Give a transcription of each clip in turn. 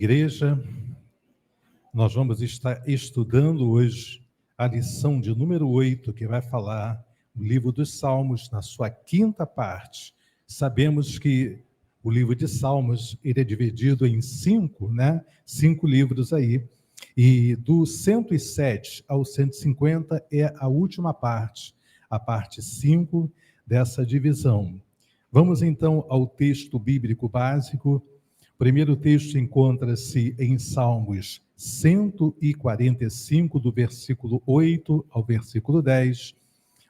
Igreja, nós vamos estar estudando hoje a lição de número 8, que vai falar do livro dos Salmos, na sua quinta parte. Sabemos que o livro de Salmos ele é dividido em 5 livros aí, e do 107 ao 150 é a última parte, a parte 5 dessa divisão. Vamos então ao texto bíblico básico. O primeiro texto encontra-se em Salmos 145, do versículo 8 ao versículo 10.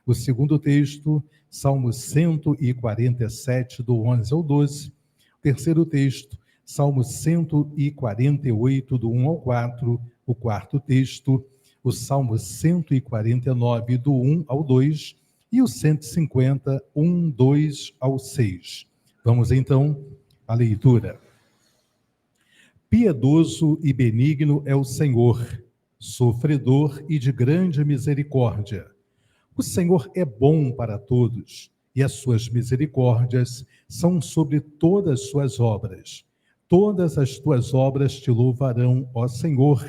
O segundo texto, Salmos 147, do 11 ao 12. O terceiro texto, Salmos 148, do 1 ao 4. O quarto texto, o Salmo 149, do 1 ao 2. E o 150, 1, 2 ao 6. Vamos então à leitura. Piedoso e benigno é o Senhor, sofredor e de grande misericórdia. O Senhor é bom para todos, e as suas misericórdias são sobre todas as suas obras. Todas as tuas obras te louvarão, ó Senhor,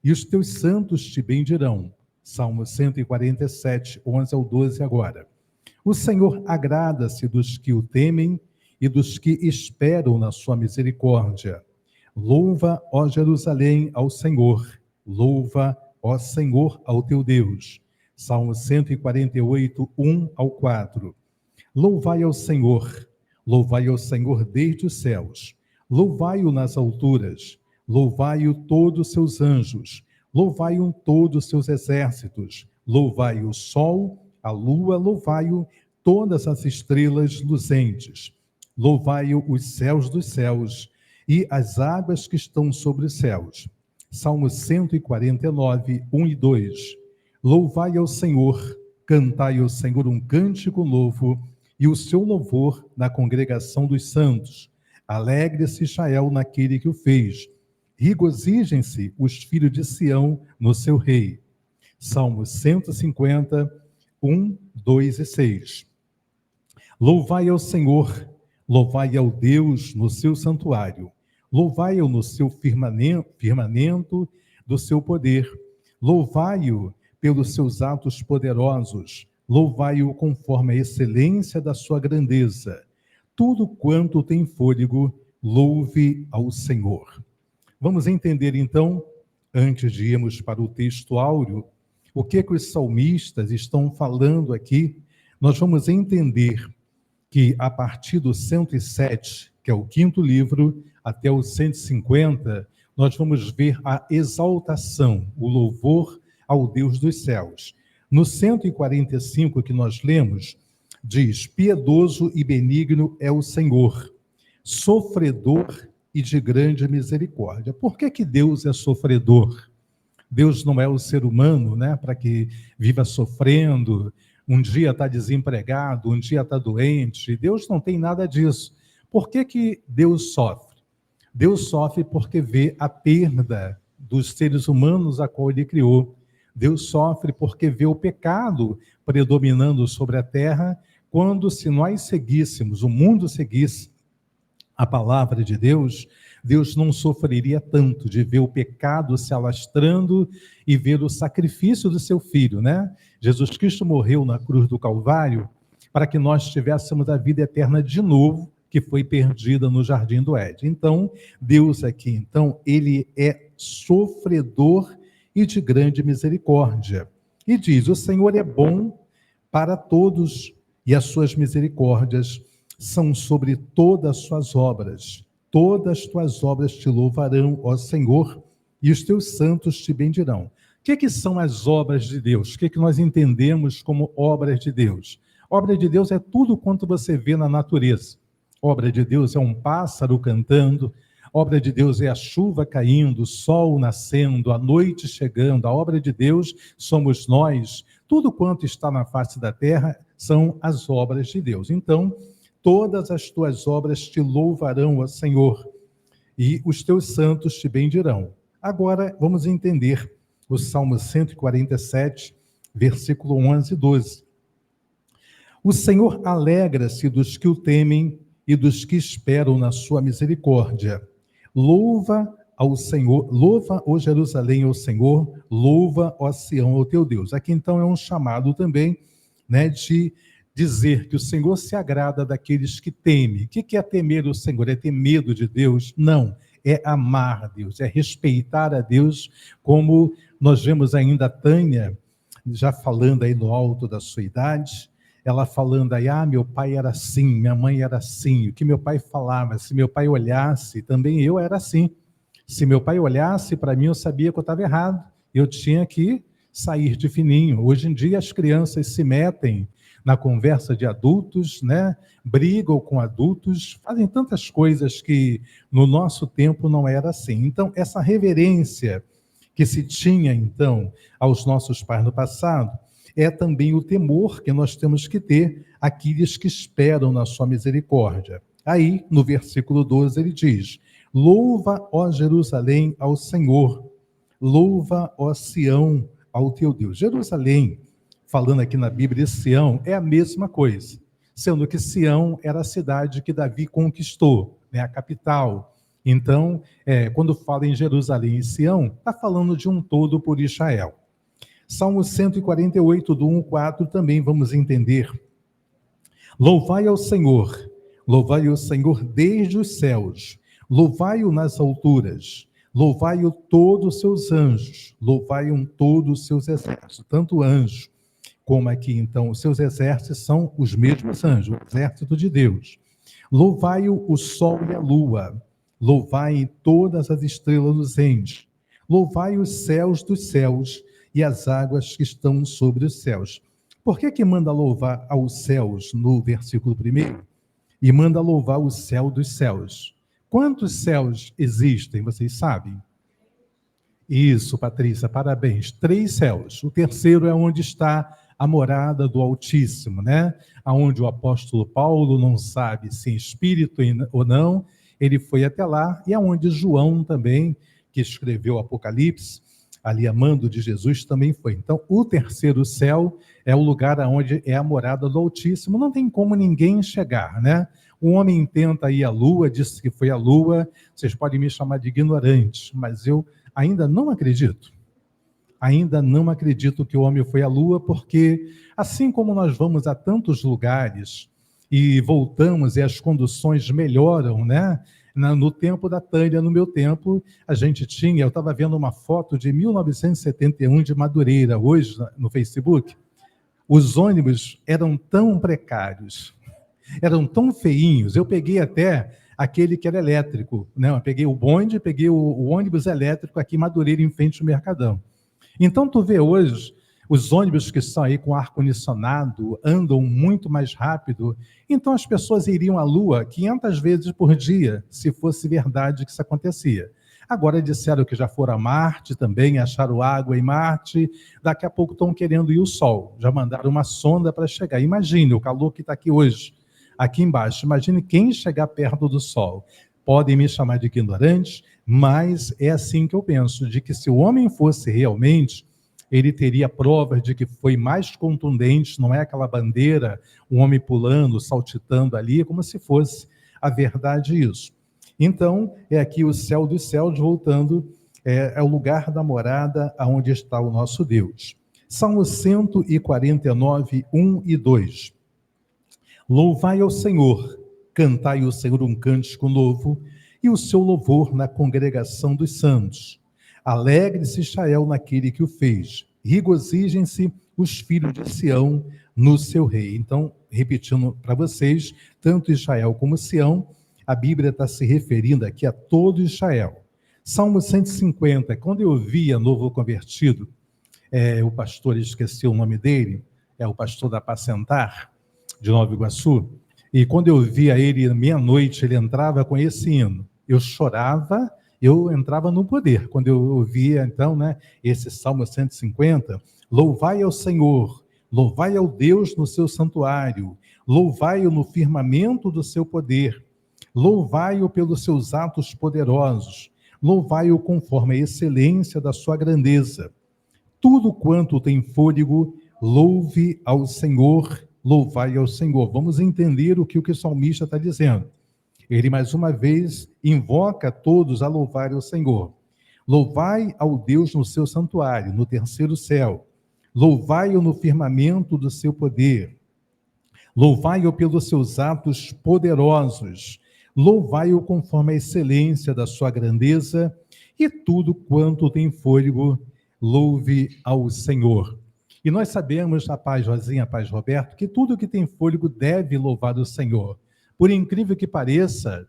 e os teus santos te bendirão. Salmo 147, 11 ao 12 agora. O Senhor agrada-se dos que o temem e dos que esperam na sua misericórdia. Louva, ó Jerusalém, ao Senhor. Louva, ó Senhor, ao teu Deus. Salmo 148, 1 ao 4. Louvai ao Senhor desde os céus. Louvai-o nas alturas. Louvai-o todos os seus anjos. Louvai-o todos os seus exércitos. Louvai o sol, a lua, louvai-o todas as estrelas luzentes. Louvai-o os céus dos céus e as águas que estão sobre os céus. Salmo 149, 1 e 2. Louvai ao Senhor, cantai ao Senhor um cântico novo, e o seu louvor na congregação dos santos. Alegre-se Israel naquele que o fez. Regozijem-se os filhos de Sião no seu rei. Salmo 150, 1, 2 e 6. Louvai ao Senhor, louvai ao Deus no seu santuário. Louvai-o no seu firmamento do seu poder. Louvai-o pelos seus atos poderosos. Louvai-o conforme a excelência da sua grandeza. Tudo quanto tem fôlego, louve ao Senhor. Vamos entender então, antes de irmos para o texto áureo, o que os salmistas estão falando aqui. Nós vamos entender que a partir do 107, que é o quinto livro, até o 150, nós vamos ver a exaltação, o louvor ao Deus dos céus. No 145 que nós lemos, diz: piedoso e benigno é o Senhor, sofredor e de grande misericórdia. Por que Deus é sofredor? Deus não é o ser humano, para que viva sofrendo, um dia está desempregado, um dia está doente. Deus não tem nada disso. Por que Deus sofre? Deus sofre porque vê a perda dos seres humanos a qual ele criou. Deus sofre porque vê o pecado predominando sobre a terra, quando, se nós seguíssemos, o mundo seguisse a palavra de Deus, Deus não sofreria tanto de ver o pecado se alastrando e ver o sacrifício do seu filho, Jesus Cristo morreu na cruz do Calvário para que nós tivéssemos a vida eterna de novo, que foi perdida no Jardim do Éden. Então, Deus aqui, ele é sofredor e de grande misericórdia. E diz: o Senhor é bom para todos, e as suas misericórdias são sobre todas as suas obras. Todas as tuas obras te louvarão, ó Senhor, e os teus santos te bendirão. O que são as obras de Deus? O que nós entendemos como obras de Deus? Obra de Deus é tudo quanto você vê na natureza. Obra de Deus é um pássaro cantando. Obra de Deus é a chuva caindo, o sol nascendo, a noite chegando. A obra de Deus somos nós. Tudo quanto está na face da terra são as obras de Deus. Então, todas as tuas obras te louvarão, ó Senhor, e os teus santos te bendirão. Agora, vamos entender o Salmo 147, versículo 11 e 12. O Senhor alegra-se dos que o temem e dos que esperam na sua misericórdia. Louva ao Senhor, louva, ó Jerusalém, ao Senhor, louva, ó Sião, ao teu Deus. Aqui então é um chamado também, né, de dizer que o Senhor se agrada daqueles que temem. O que é temer o Senhor? É ter medo de Deus? Não, é amar a Deus, é respeitar a Deus, como nós vemos ainda a Tânia, já falando aí no alto da sua idade, ela falando aí, meu pai era assim, minha mãe era assim, o que meu pai falava, se meu pai olhasse, também eu era assim. Se meu pai olhasse para mim, eu sabia que eu estava errado. Eu tinha que sair de fininho. Hoje em dia, as crianças se metem na conversa de adultos, né? Brigam com adultos, fazem tantas coisas que no nosso tempo não era assim. Então, essa reverência que se tinha, então, aos nossos pais no passado, é também o temor que nós temos que ter àqueles que esperam na sua misericórdia. Aí, no versículo 12, ele diz: louva, ó Jerusalém, ao Senhor. Louva, ó Sião, ao teu Deus. Jerusalém, falando aqui na Bíblia, Sião, é a mesma coisa. Sendo que Sião era a cidade que Davi conquistou, né, a capital. Então, quando fala em Jerusalém e Sião, está falando de um todo por Israel. Salmo 148, do 1 ao 4, também vamos entender. Louvai ao Senhor desde os céus, louvai-o nas alturas, louvai-o todos os seus anjos, louvai-o todos os seus exércitos, tanto anjo como aqui, então, os seus exércitos são os mesmos anjos, o exército de Deus. Louvai-o o sol e a lua, louvai todas as estrelas luzentes, louvai os céus dos céus e as águas que estão sobre os céus. Por que manda louvar aos céus no versículo 1? E manda louvar o céu dos céus. Quantos céus existem, vocês sabem? Isso, Patrícia, parabéns. 3 céus. O terceiro é onde está a morada do Altíssimo, né? Aonde o apóstolo Paulo não sabe se em espírito ou não, ele foi até lá, e aonde João também, que escreveu o Apocalipse, ali a mando de Jesus, também foi. Então, o terceiro céu é o lugar onde é a morada do Altíssimo. Não tem como ninguém chegar, né? O homem tenta ir à Lua, disse que foi à Lua. Vocês podem me chamar de ignorante, mas eu ainda não acredito. Ainda não acredito que o homem foi à Lua, porque assim como nós vamos a tantos lugares e voltamos e as condições melhoram, né? No tempo da Tânia, no meu tempo, a gente tinha, eu estava vendo uma foto de 1971 de Madureira, hoje no Facebook. Os ônibus eram tão precários, eram tão feinhos, eu peguei até aquele que era elétrico, né? Eu peguei o bonde, peguei o ônibus elétrico aqui em Madureira, em frente ao Mercadão. Então, tu vê hoje, os ônibus que estão aí com ar-condicionado andam muito mais rápido, então as pessoas iriam à Lua 500 vezes por dia, se fosse verdade que isso acontecia. Agora disseram que já foram a Marte também, acharam água em Marte, daqui a pouco estão querendo ir ao Sol, já mandaram uma sonda para chegar. Imagine o calor que está aqui hoje, aqui embaixo, imagine quem chegar perto do Sol. Podem me chamar de ignorante, mas é assim que eu penso, de que se o homem fosse realmente, ele teria provas de que foi mais contundente, não é aquela bandeira, um homem pulando, saltitando ali, como se fosse a verdade isso. Então, é aqui o céu dos céus, voltando, é o lugar da morada onde está o nosso Deus. Salmo 149, 1 e 2. Louvai ao Senhor, cantai ao Senhor um cântico novo, e o seu louvor na congregação dos santos. Alegre-se Israel naquele que o fez, regozijem-se os filhos de Sião no seu rei. Então, repetindo para vocês, tanto Israel como Sião, a Bíblia está se referindo aqui a todo Israel. Salmo 150, quando eu via novo convertido, o pastor, esqueci o nome dele, é o pastor da Apacentar, de Nova Iguaçu, e quando eu via ele, meia-noite, ele entrava com esse hino. Eu chorava, eu entrava no poder. Quando eu ouvia, então, né, esse Salmo 150, louvai ao Senhor, louvai ao Deus no seu santuário, louvai-o no firmamento do seu poder, louvai-o pelos seus atos poderosos, louvai-o conforme a excelência da sua grandeza. Tudo quanto tem fôlego, louve ao Senhor, louvai ao Senhor. Vamos entender o que o salmista está dizendo. Ele, mais uma vez, invoca todos a louvarem o Senhor. Louvai ao Deus no seu santuário, no terceiro céu. Louvai-o no firmamento do seu poder. Louvai-o pelos seus atos poderosos. Louvai-o conforme a excelência da sua grandeza, e tudo quanto tem fôlego, louve ao Senhor. E nós sabemos, a paz Rosinha, a paz Roberto, que tudo que tem fôlego deve louvar o Senhor. Por incrível que pareça,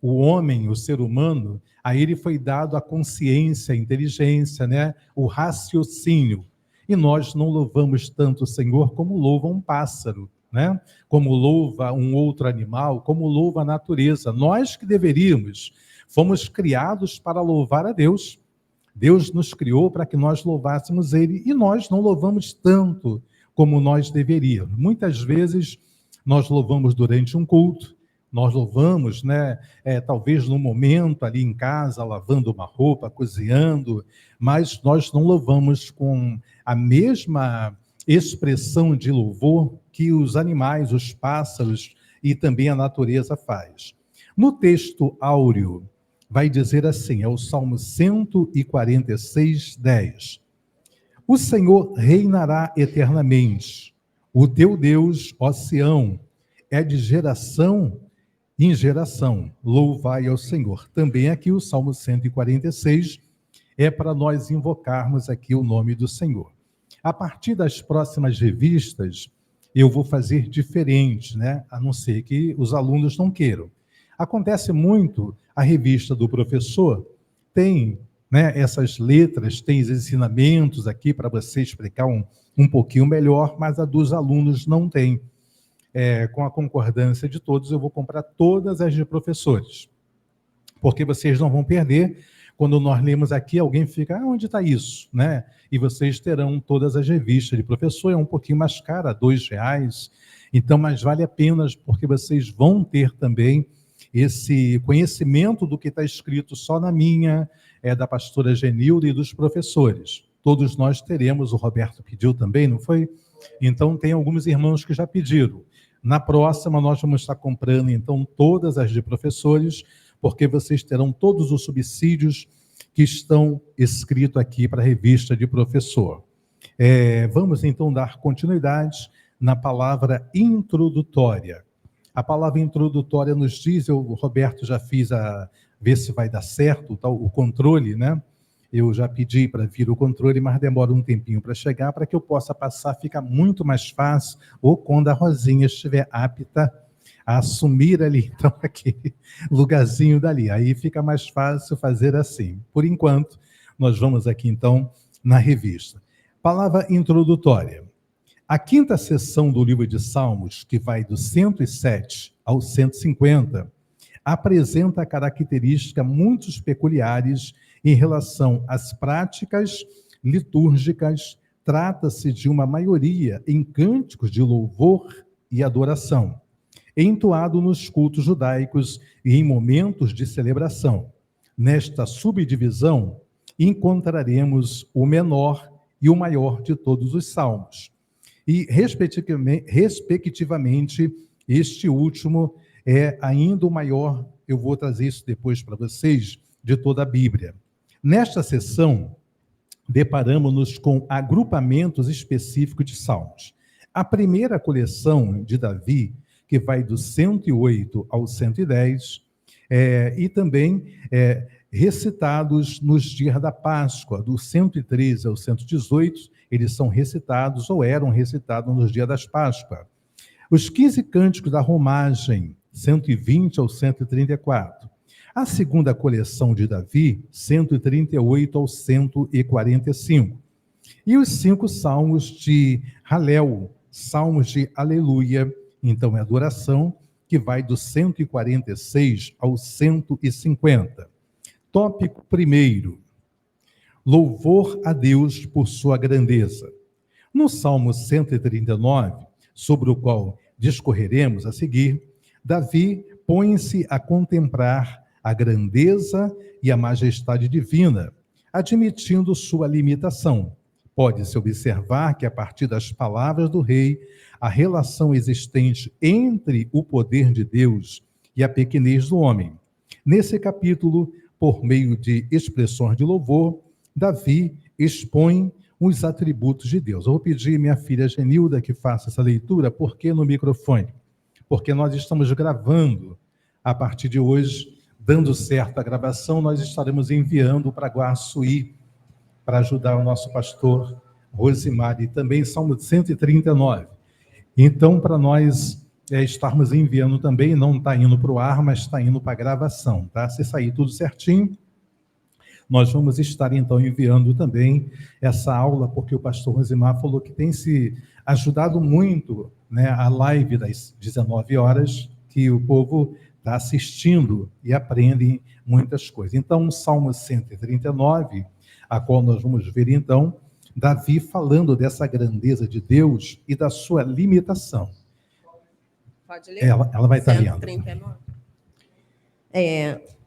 o homem, o ser humano, a ele foi dado a consciência, a inteligência, né? O raciocínio. E nós não louvamos tanto o Senhor como louva um pássaro, né? Como louva um outro animal, como louva a natureza. Nós que deveríamos, fomos criados para louvar a Deus. Deus nos criou para que nós louvássemos Ele, e nós não louvamos tanto como nós deveríamos. Muitas vezes nós louvamos durante um culto, nós louvamos, né, talvez no momento ali em casa, lavando uma roupa, cozinhando, mas nós não louvamos com a mesma expressão de louvor que os animais, os pássaros e também a natureza faz. No texto áureo, vai dizer assim, é o Salmo 146, 10. O Senhor reinará eternamente. O teu Deus, ó Sião, é de geração em geração. Louvai ao Senhor. Também aqui o Salmo 146 é para nós invocarmos aqui o nome do Senhor. A partir das próximas revistas, eu vou fazer diferente, né? A não ser que os alunos não queiram. Acontece muito, a revista do professor tem, né, essas letras, tem os ensinamentos aqui para você explicar um pouquinho melhor, mas a dos alunos não tem. Com a concordância de todos, eu vou comprar todas as de professores, porque vocês não vão perder. Quando nós lemos aqui, alguém fica, onde está isso? Né? E vocês terão todas as revistas de professor, é um pouquinho mais cara, R$2, então, mas vale a pena, porque vocês vão ter também esse conhecimento do que está escrito só na minha, da pastora Genilda e dos professores. Todos nós teremos, o Roberto pediu também, não foi? Então, tem alguns irmãos que já pediram. Na próxima, nós vamos estar comprando, então, todas as de professores, porque vocês terão todos os subsídios que estão escritos aqui para a revista de professor. Vamos, então, dar continuidade na palavra introdutória. A palavra introdutória nos diz, o Roberto já fiz ver se vai dar certo, o controle, né? Eu já pedi para vir o controle, mas demora um tempinho para chegar, para que eu possa passar, fica muito mais fácil, ou quando a Rosinha estiver apta a assumir ali, então, aquele lugarzinho dali. Aí fica mais fácil fazer assim. Por enquanto, nós vamos aqui, então, na revista. Palavra introdutória. A quinta sessão do livro de Salmos, que vai do 107 ao 150, apresenta características muito peculiares em relação às práticas litúrgicas. Trata-se de uma maioria em cânticos de louvor e adoração, entoado nos cultos judaicos e em momentos de celebração. Nesta subdivisão, encontraremos o menor e o maior de todos os salmos. E, respectivamente, este último é ainda o maior, eu vou trazer isso depois para vocês, de toda a Bíblia. Nesta sessão, deparamos-nos com agrupamentos específicos de salmos. A primeira coleção de Davi, que vai do 108 ao 110, e também recitados nos dias da Páscoa, do 113 ao 118, eles são recitados ou eram recitados nos dias das Páscoas. Os 15 cânticos da romagem, 120 ao 134. A segunda coleção de Davi, 138 ao 145. E os 5 salmos de Halel, salmos de aleluia, então é adoração, que vai do 146 ao 150. Tópico primeiro, louvor a Deus por sua grandeza. No Salmo 139, sobre o qual discorreremos a seguir, Davi põe-se a contemplar a grandeza e a majestade divina, admitindo sua limitação. Pode-se observar que, a partir das palavras do rei, a relação existente entre o poder de Deus e a pequenez do homem. Nesse capítulo, por meio de expressões de louvor, Davi expõe os atributos de Deus. Eu vou pedir minha filha Genilda que faça essa leitura. Por que no microfone? Porque nós estamos gravando a partir de hoje. Dando certo a gravação, nós estaremos enviando para Guaçuí para ajudar o nosso pastor Rosimar, e também Salmo 139. Então, para nós estarmos enviando também, não está indo para o ar, mas está indo para a gravação, tá? Se sair tudo certinho, nós vamos estar, então, enviando também essa aula, porque o pastor Rosimar falou que tem se ajudado muito, né, a live das 19 horas, que o povo está assistindo e aprende muitas coisas. Então, o Salmo 139, a qual nós vamos ver, então, Davi falando dessa grandeza de Deus e da sua limitação. Pode ler? Ela vai estar lendo. 139.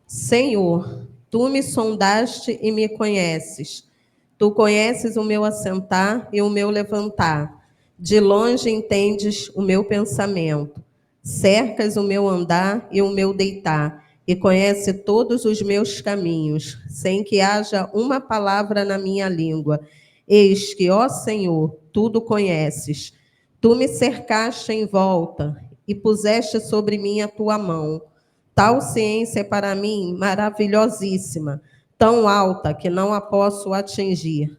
Senhor, tu me sondaste e me conheces. Tu conheces o meu assentar e o meu levantar. De longe entendes o meu pensamento. Cercas o meu andar e o meu deitar, e conhece todos os meus caminhos, sem que haja uma palavra na minha língua. Eis que, ó Senhor, tudo conheces. Tu me cercaste em volta e puseste sobre mim a tua mão. Tal ciência é para mim maravilhosíssima, tão alta que não a posso atingir.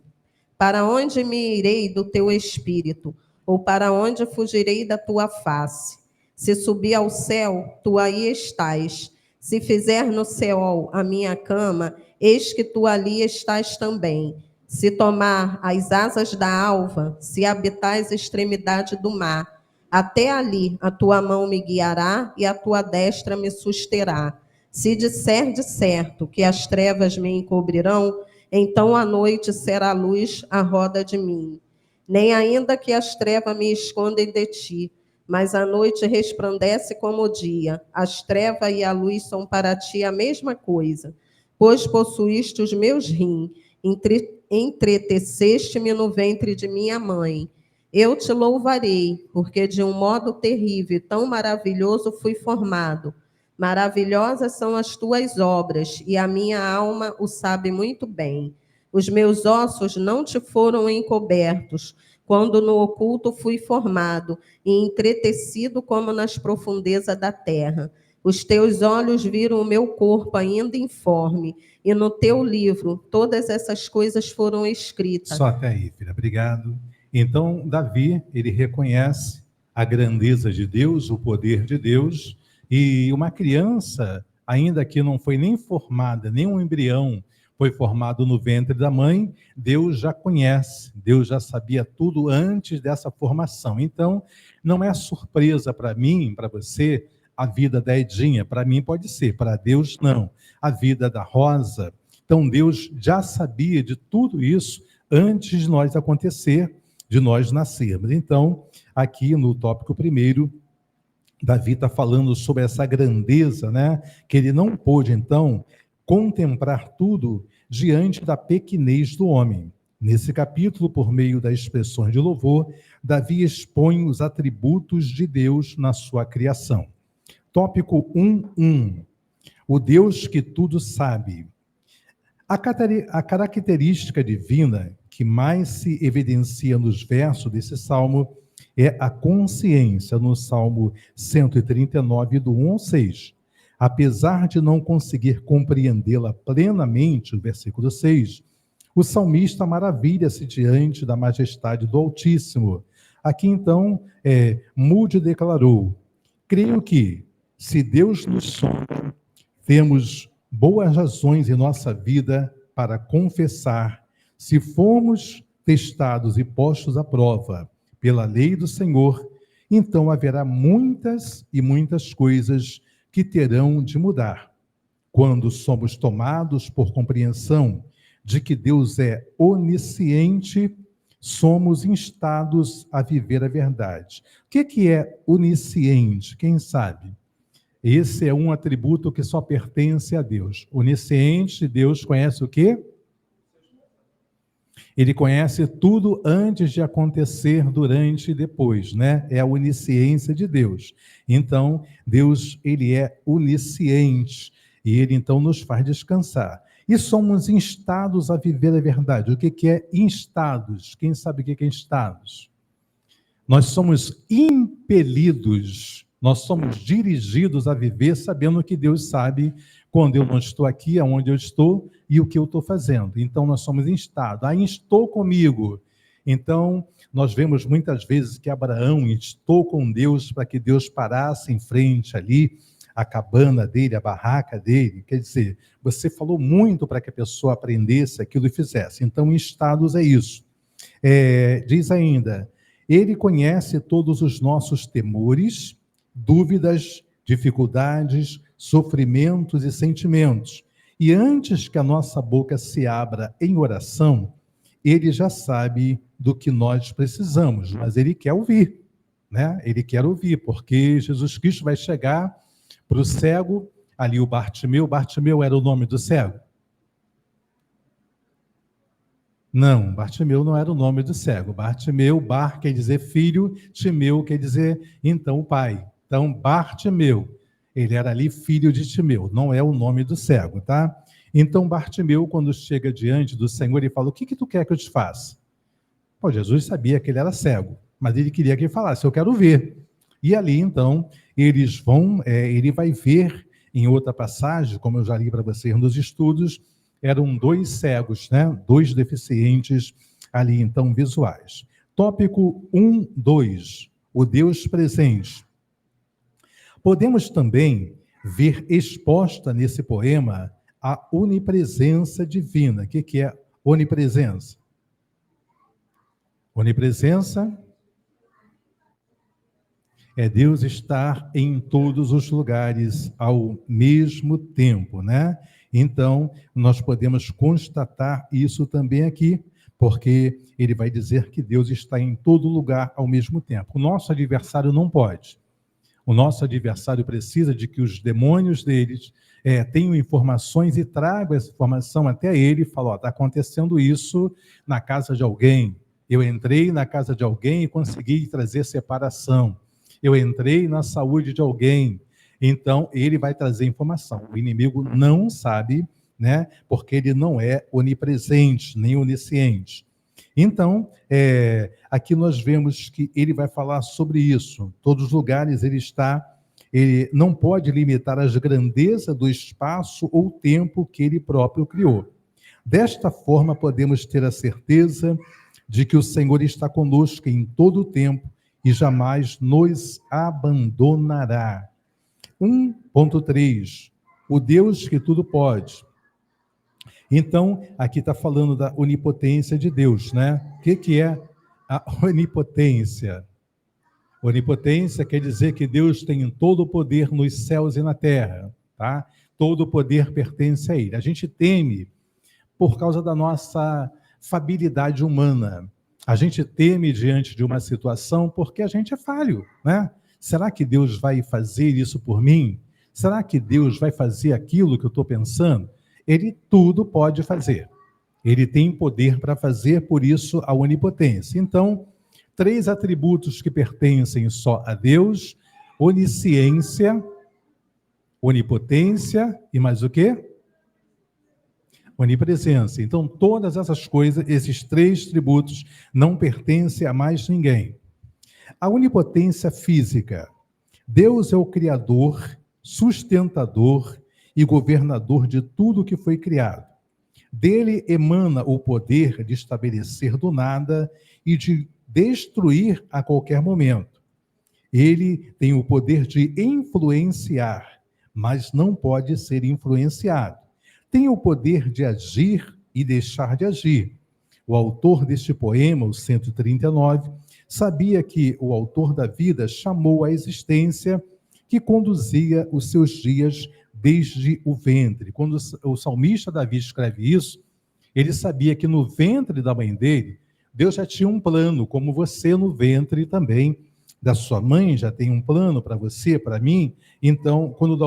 Para onde me irei do teu espírito? Ou para onde fugirei da tua face? Se subir ao céu, tu aí estás. Se fizer no céu a minha cama, eis que tu ali estás também. Se tomar as asas da alva, se habitar as extremidades do mar, até ali a tua mão me guiará e a tua destra me susterá. Se disser de certo que as trevas me encobrirão, então a noite será luz à roda de mim. Nem ainda que as trevas me escondem de ti, mas a noite resplandece como o dia. As trevas e a luz são para ti a mesma coisa. Pois possuíste os meus rins, entreteceste-me no ventre de minha mãe. Eu te louvarei, porque de um modo terrível e tão maravilhoso fui formado. Maravilhosas são as tuas obras, e a minha alma o sabe muito bem. Os meus ossos não te foram encobertos, quando no oculto fui formado e entretecido como nas profundezas da terra. Os teus olhos viram o meu corpo ainda informe, e no teu livro todas essas coisas foram escritas. Só até aí, filha. Obrigado. Então, Davi, ele reconhece a grandeza de Deus, o poder de Deus, e uma criança, ainda que não foi nem formada, nem um embrião foi formado no ventre da mãe, Deus já conhece, Deus já sabia tudo antes dessa formação. Então, não é surpresa para mim, para você, a vida da Edinha. Para mim pode ser, para Deus não. A vida da Rosa. Então, Deus já sabia de tudo isso antes de nós acontecer, de nós nascermos. Então, aqui no tópico primeiro, Davi está falando sobre essa grandeza, né? Que ele não pôde, então, contemplar tudo diante da pequenez do homem. Nesse capítulo, por meio das expressões de louvor, Davi expõe os atributos de Deus na sua criação. Tópico 1.1. O Deus que tudo sabe. A característica divina que mais se evidencia nos versos desse salmo é a consciência, no Salmo 139, do 1 ao 6. Apesar de não conseguir compreendê-la plenamente, o versículo 6, o salmista maravilha-se diante da majestade do Altíssimo. Aqui, então, Moody declarou: creio que, se Deus nos sonda, temos boas razões em nossa vida para confessar, se formos testados e postos à prova pela lei do Senhor, então haverá muitas e muitas coisas que terão de mudar. Quando somos tomados por compreensão de que Deus é onisciente, somos instados a viver a verdade. O que é onisciente? Quem sabe? Esse é um atributo que só pertence a Deus. Onisciente, Deus conhece o quê? Ele conhece tudo antes de acontecer, durante e depois, né? É a onisciência de Deus. Então, Deus, ele é onisciente e ele então nos faz descansar. E somos instados a viver a verdade. O que é instados? Quem sabe o que é instados? Nós somos impelidos, nós somos dirigidos a viver sabendo que Deus sabe quando eu não estou aqui, aonde eu estou e o que eu estou fazendo. Então, nós somos instados. Ah, instou comigo. Então, nós vemos muitas vezes que Abraão instou com Deus para que Deus parasse em frente ali, a cabana dele, a barraca dele. Quer dizer, você falou muito para que a pessoa aprendesse aquilo e fizesse. Então, instados é isso. Diz ainda, ele conhece todos os nossos temores, dúvidas, dificuldades, sofrimentos e sentimentos. E antes que a nossa boca se abra em oração, ele já sabe do que nós precisamos, mas ele quer ouvir, né? Ele quer ouvir, porque Jesus Cristo vai chegar para o cego, ali o Bartimeu. Bartimeu era o nome do cego? Não, Bartimeu não era o nome do cego. Bartimeu, Bar quer dizer filho, Timeu quer dizer então pai. Então, Bartimeu, ele era ali filho de Timeu, não é o nome do cego, tá? Então, Bartimeu, quando chega diante do Senhor, ele fala, o que tu quer que eu te faça? Pô, Jesus sabia que ele era cego, mas ele queria que ele falasse, eu quero ver. E ali, então, ele vai ver, em outra passagem, como eu já li para vocês nos estudos, eram 2 cegos, né? 2 deficientes ali, então, visuais. Tópico 1.2, o Deus presente. Podemos também ver exposta nesse poema a onipresença divina. O que é onipresença? Onipresença é Deus estar em todos os lugares ao mesmo tempo, né? Então, nós podemos constatar isso também aqui, porque ele vai dizer que Deus está em todo lugar ao mesmo tempo. O nosso adversário não pode. O nosso adversário precisa de que os demônios deles tenham informações e tragam essa informação até ele e falam, está acontecendo isso na casa de alguém. Eu entrei na casa de alguém e consegui trazer separação. Eu entrei na saúde de alguém. Então, ele vai trazer informação. O inimigo não sabe, né? Porque ele não é onipresente, nem onisciente. Então, aqui nós vemos que ele vai falar sobre isso. Todos os lugares ele está, ele não pode limitar as grandezas do espaço ou tempo que ele próprio criou. Desta forma, podemos ter a certeza de que o Senhor está conosco em todo o tempo e jamais nos abandonará. 1.3, o Deus que tudo pode. Então, aqui está falando da onipotência de Deus, né? O que é a onipotência? Onipotência quer dizer que Deus tem todo o poder nos céus e na terra, tá? Todo o poder pertence a Ele. A gente teme por causa da nossa fabilidade humana. A gente teme diante de uma situação porque a gente é falho, né? Será que Deus vai fazer isso por mim? Será que Deus vai fazer aquilo que eu estou pensando? Ele tudo pode fazer. Ele tem poder para fazer, por isso a onipotência. Então, 3 atributos que pertencem só a Deus: onisciência, onipotência e mais o quê? Onipresença. Então, todas essas coisas, esses 3 atributos, não pertencem a mais ninguém. A onipotência física. Deus é o Criador, sustentador e governador de tudo que foi criado. Dele emana o poder de estabelecer do nada e de destruir a qualquer momento. Ele tem o poder de influenciar, mas não pode ser influenciado. Tem o poder de agir e deixar de agir. O autor deste poema, o 139, sabia que o autor da vida chamou à existência que conduzia os seus dias desde o ventre. Quando o salmista Davi escreve isso, ele sabia que no ventre da mãe dele, Deus já tinha um plano, como você no ventre também da sua mãe já tem um plano para você, para mim. Então, quando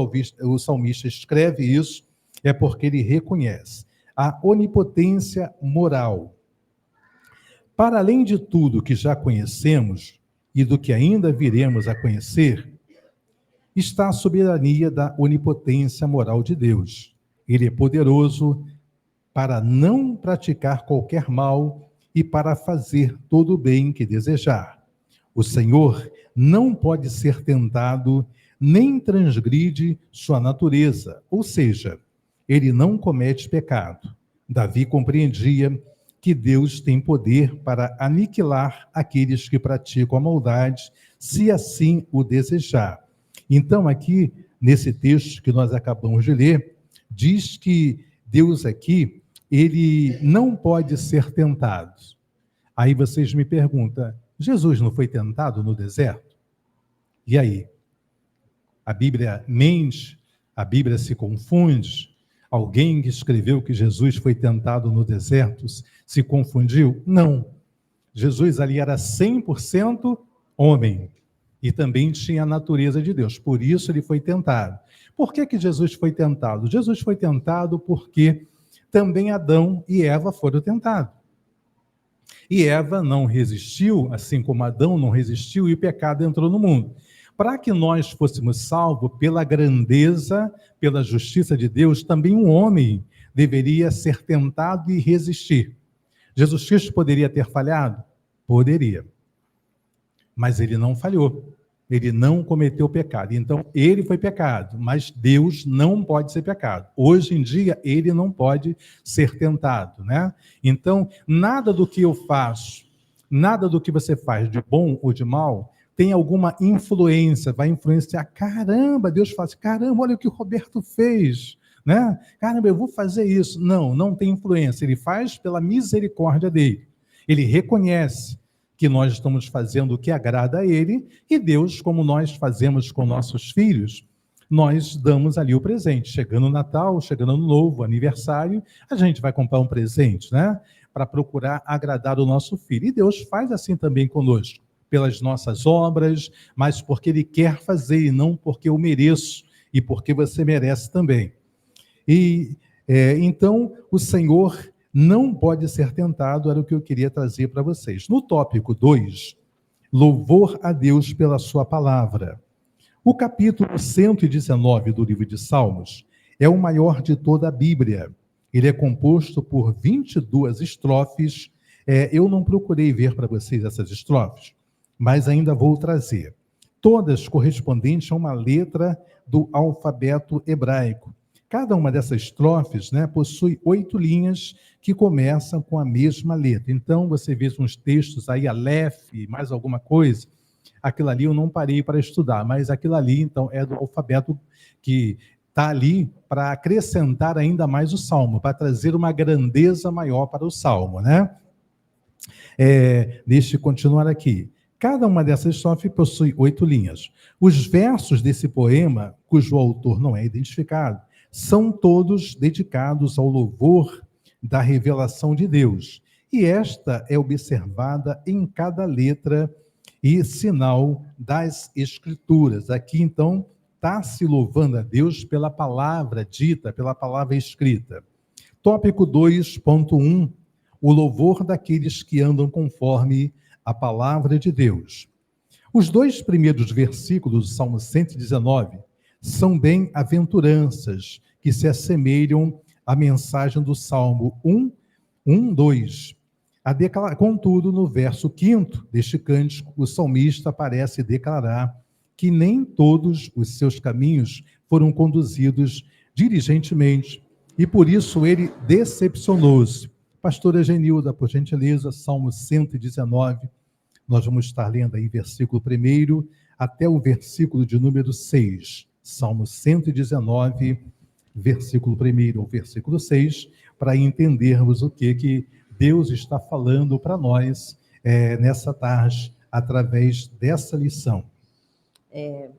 o salmista escreve isso, é porque ele reconhece a onipotência moral. Para além de tudo que já conhecemos e do que ainda viremos a conhecer, está a soberania da onipotência moral de Deus. Ele é poderoso para não praticar qualquer mal e para fazer todo o bem que desejar. O Senhor não pode ser tentado, nem transgride sua natureza, ou seja, ele não comete pecado. Davi compreendia que Deus tem poder para aniquilar aqueles que praticam a maldade, se assim o desejar. Então, aqui, nesse texto que nós acabamos de ler, diz que Deus aqui, ele não pode ser tentado. Aí vocês me perguntam, Jesus não foi tentado no deserto? E aí? A Bíblia mente? A Bíblia se confunde? Alguém que escreveu que Jesus foi tentado no deserto se confundiu? Não. Jesus ali era 100% homem e também tinha a natureza de Deus. Por isso ele foi tentado. Por que Jesus foi tentado? Jesus foi tentado porque também Adão e Eva foram tentados. E Eva não resistiu, assim como Adão não resistiu, e o pecado entrou no mundo. Para que nós fôssemos salvos pela grandeza, pela justiça de Deus, também um homem deveria ser tentado e resistir. Jesus Cristo poderia ter falhado? Poderia. Mas ele não falhou. Ele não cometeu pecado. Então, ele foi pecado, mas Deus não pode ser pecado. Hoje em dia, ele não pode ser tentado, né? Então, nada do que eu faço, nada do que você faz de bom ou de mal, tem alguma influência, vai influenciar. Caramba, Deus fala assim, caramba, olha o que o Roberto fez, né? Caramba, eu vou fazer isso. Não, não tem influência. Ele faz pela misericórdia dele. Ele reconhece que nós estamos fazendo o que agrada a ele, e Deus, como nós fazemos com nossos filhos, nós damos ali o presente. Chegando o Natal, chegando o Ano Novo, aniversário, a gente vai comprar um presente, né? Para procurar agradar o nosso filho. E Deus faz assim também conosco, pelas nossas obras, mas porque ele quer fazer, e não porque eu mereço, e porque você merece também. E então, o Senhor não pode ser tentado, era o que eu queria trazer para vocês. No tópico 2, louvor a Deus pela sua palavra. O capítulo 119 do livro de Salmos é o maior de toda a Bíblia. Ele é composto por 22 estrofes. Eu não procurei ver para vocês essas estrofes, mas ainda vou trazer. Todas correspondentes a uma letra do alfabeto hebraico. Cada uma dessas estrofes, né, possui 8 linhas que começam com a mesma letra. Então, você vê uns textos aí, Aleph, mais alguma coisa. Aquilo ali eu não parei para estudar, mas aquilo ali, então, é do alfabeto que está ali para acrescentar ainda mais o salmo, para trazer uma grandeza maior para o salmo, né? Deixa eu continuar aqui. Cada uma dessas estrofes possui 8 linhas. Os versos desse poema, cujo autor não é identificado, são todos dedicados ao louvor da revelação de Deus. E esta é observada em cada letra e sinal das Escrituras. Aqui, então, está se louvando a Deus pela palavra dita, pela palavra escrita. Tópico 2.1, o louvor daqueles que andam conforme a palavra de Deus. Os 2 primeiros versículos do Salmo 119 são bem-aventuranças que se assemelham à mensagem do Salmo 2. Contudo, no verso 5º deste cântico, o salmista parece declarar que nem todos os seus caminhos foram conduzidos diligentemente, e por isso ele decepcionou-se. Pastora Genilda, por gentileza, Salmo 119, nós vamos estar lendo aí versículo 1 até o versículo de número 6. Salmo 119, versículo 1 ao versículo 6, para entendermos o que Deus está falando para nós nessa tarde, através dessa lição.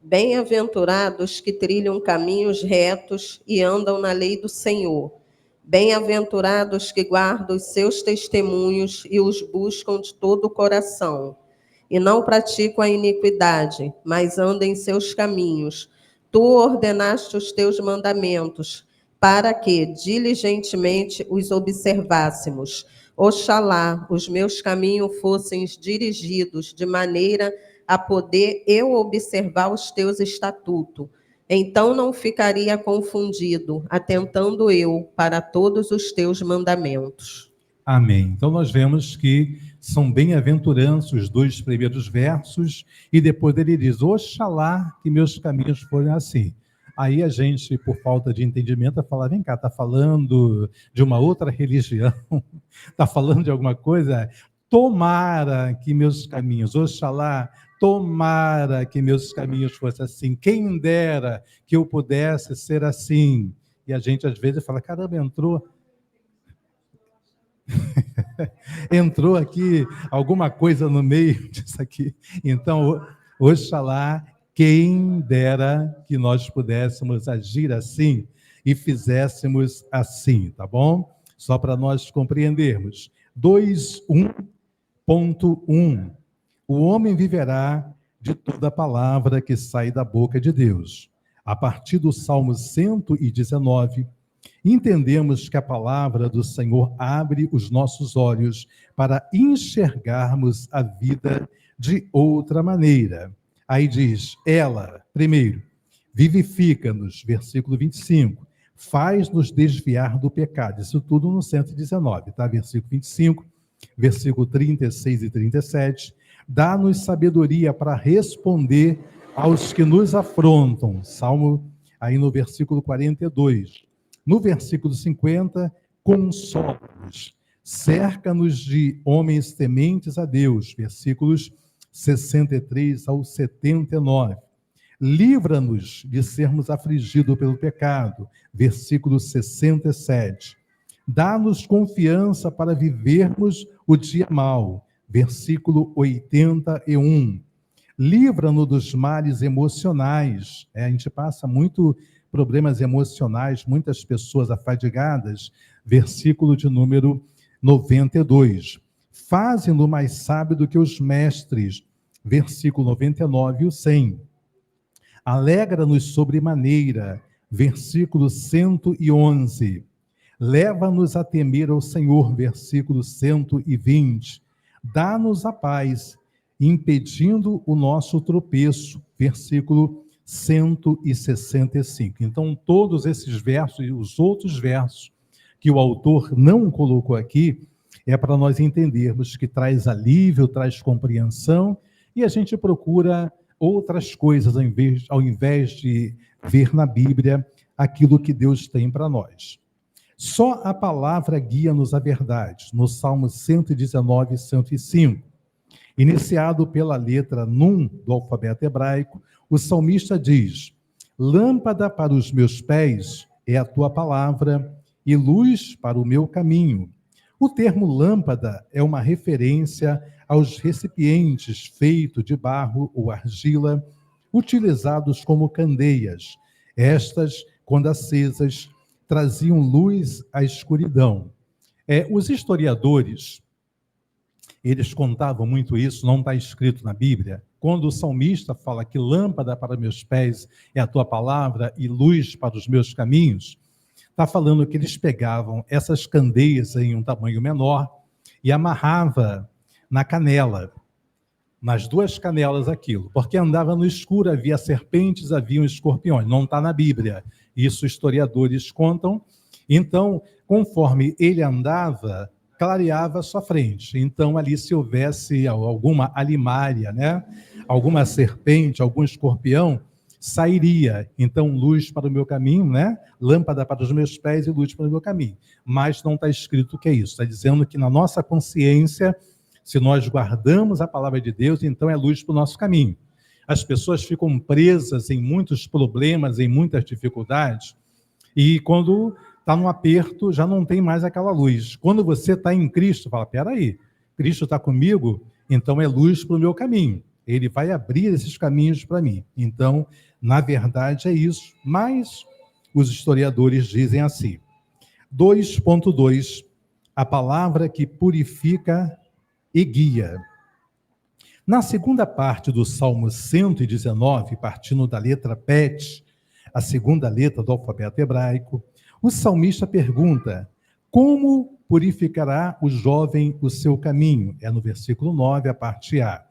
Bem-aventurados que trilham caminhos retos e andam na lei do Senhor. Bem-aventurados que guardam os seus testemunhos e os buscam de todo o coração. E não praticam a iniquidade, mas andam em seus caminhos. Tu ordenaste os teus mandamentos. para que diligentemente os observássemos. Oxalá os meus caminhos fossem dirigidos de maneira a poder eu observar os teus estatutos. Então não ficaria confundido, atentando eu para todos os teus mandamentos. Amém. Então nós vemos que são bem-aventuranças os 2 primeiros versos, e depois ele diz: oxalá que meus caminhos forem assim. Aí a gente, por falta de entendimento, fala: vem cá, está falando de uma outra religião? Está falando de alguma coisa? Tomara que meus caminhos, oxalá, tomara que meus caminhos fossem assim. Quem dera que eu pudesse ser assim. E a gente às vezes fala: caramba, entrou aqui alguma coisa no meio disso aqui. Então, oxalá, quem dera que nós pudéssemos agir assim e fizéssemos assim, tá bom? Só para nós compreendermos. 2:1.1. O homem viverá de toda palavra que sai da boca de Deus. A partir do Salmo 119, entendemos que a palavra do Senhor abre os nossos olhos para enxergarmos a vida de outra maneira. Aí diz, ela, primeiro, vivifica-nos, versículo 25, faz-nos desviar do pecado. Isso tudo no 119, tá? Versículo 25, versículo 36 e 37. Dá-nos sabedoria para responder aos que nos afrontam. Salmo, aí no versículo 42. No versículo 50, consola-nos, cerca-nos de homens tementes a Deus, versículos 63 ao 79. Livra-nos de sermos afligidos pelo pecado, versículo 67. Dá-nos confiança para vivermos o dia mau, versículo 81. Livra-nos dos males emocionais. A gente passa muito problemas emocionais, muitas pessoas afadigadas, versículo de número 92. Faze-no mais sábio do que os mestres, versículo 99 e o 100. Alegra-nos sobremaneira, versículo 111. Leva-nos a temer ao Senhor, versículo 120. Dá-nos a paz, impedindo o nosso tropeço, versículo 165. Então, todos esses versos e os outros versos que o autor não colocou aqui, é para nós entendermos que traz alívio, traz compreensão, e a gente procura outras coisas ao invés de ver na Bíblia aquilo que Deus tem para nós. Só a palavra guia-nos à verdade, no Salmo 119 e 105. Iniciado pela letra Nun do alfabeto hebraico, o salmista diz: lâmpada para os meus pés é a tua palavra e luz para o meu caminho. O termo lâmpada é uma referência aos recipientes feitos de barro ou argila, utilizados como candeias. Estas, quando acesas, traziam luz à escuridão. Os historiadores, eles contavam muito isso, não está escrito na Bíblia. Quando o salmista fala que lâmpada para meus pés é a tua palavra e luz para os meus caminhos, está falando que eles pegavam essas candeias em um tamanho menor e amarrava na canela, nas duas canelas aquilo, porque andava no escuro, havia serpentes, havia escorpiões, não está na Bíblia, isso historiadores contam. Então, conforme ele andava, clareava a sua frente, então ali se houvesse alguma alimária, né? Alguma serpente, algum escorpião, sairia. Então, luz para o meu caminho, né? Lâmpada para os meus pés e luz para o meu caminho. Mas não está escrito o que é isso. Está dizendo que na nossa consciência, se nós guardamos a palavra de Deus, então é luz para o nosso caminho. As pessoas ficam presas em muitos problemas, em muitas dificuldades, e quando está no aperto, já não tem mais aquela luz. Quando você está em Cristo, fala, peraí, Cristo está comigo, então é luz para o meu caminho. Ele vai abrir esses caminhos para mim. Então, na verdade, é isso. Mas os historiadores dizem assim. 2.2, a palavra que purifica e guia. Na segunda parte do Salmo 119, partindo da letra Bet, a segunda letra do alfabeto hebraico, O salmista pergunta: como purificará o jovem o seu caminho? É no versículo 9, a parte A.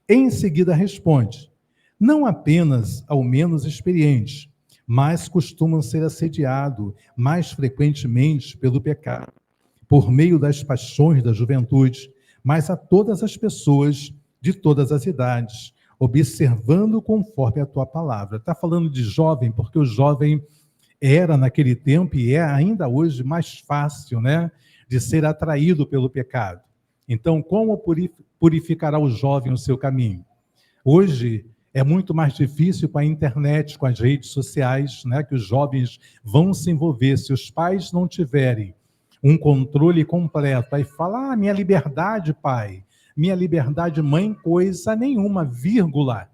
Em seguida responde: não apenas ao menos experiente, mas costumam ser assediados mais frequentemente pelo pecado, por meio das paixões da juventude, mas a todas as pessoas de todas as idades, observando conforme a tua palavra. Está falando de jovem, porque o jovem era naquele tempo e é ainda hoje mais fácil, né, de ser atraído pelo pecado. Então, como purificará o jovem o seu caminho? Hoje é muito mais difícil com a internet, com as redes sociais, né, que os jovens vão se envolver. Se os pais não tiverem um controle completo, aí fala: minha liberdade, pai, minha liberdade, mãe, coisa nenhuma, vírgula.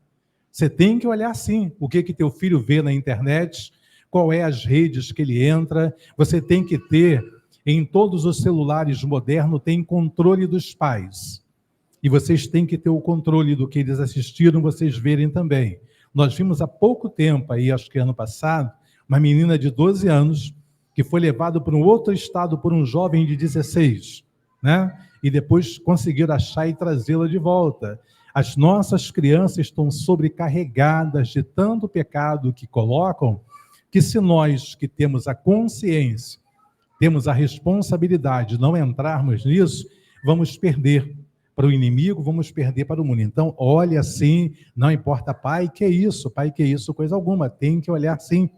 Você tem que olhar sim, o que teu filho vê na internet, qual é as redes que ele entra. Você tem que ter, em todos os celulares modernos, tem controle dos pais. E vocês têm que ter o controle do que eles assistiram, vocês verem também. Nós vimos há pouco tempo, aí, acho que ano passado, uma menina de 12 anos que foi levada para um outro estado por um jovem de 16, né? E depois conseguiram achar e trazê-la de volta. As nossas crianças estão sobrecarregadas de tanto pecado que colocam, que se nós que temos a consciência, temos a responsabilidade de não entrarmos nisso, vamos perder para o inimigo, vamos perder para o mundo. Então, olha assim, não importa, pai, que é isso, coisa alguma, tem que olhar sim.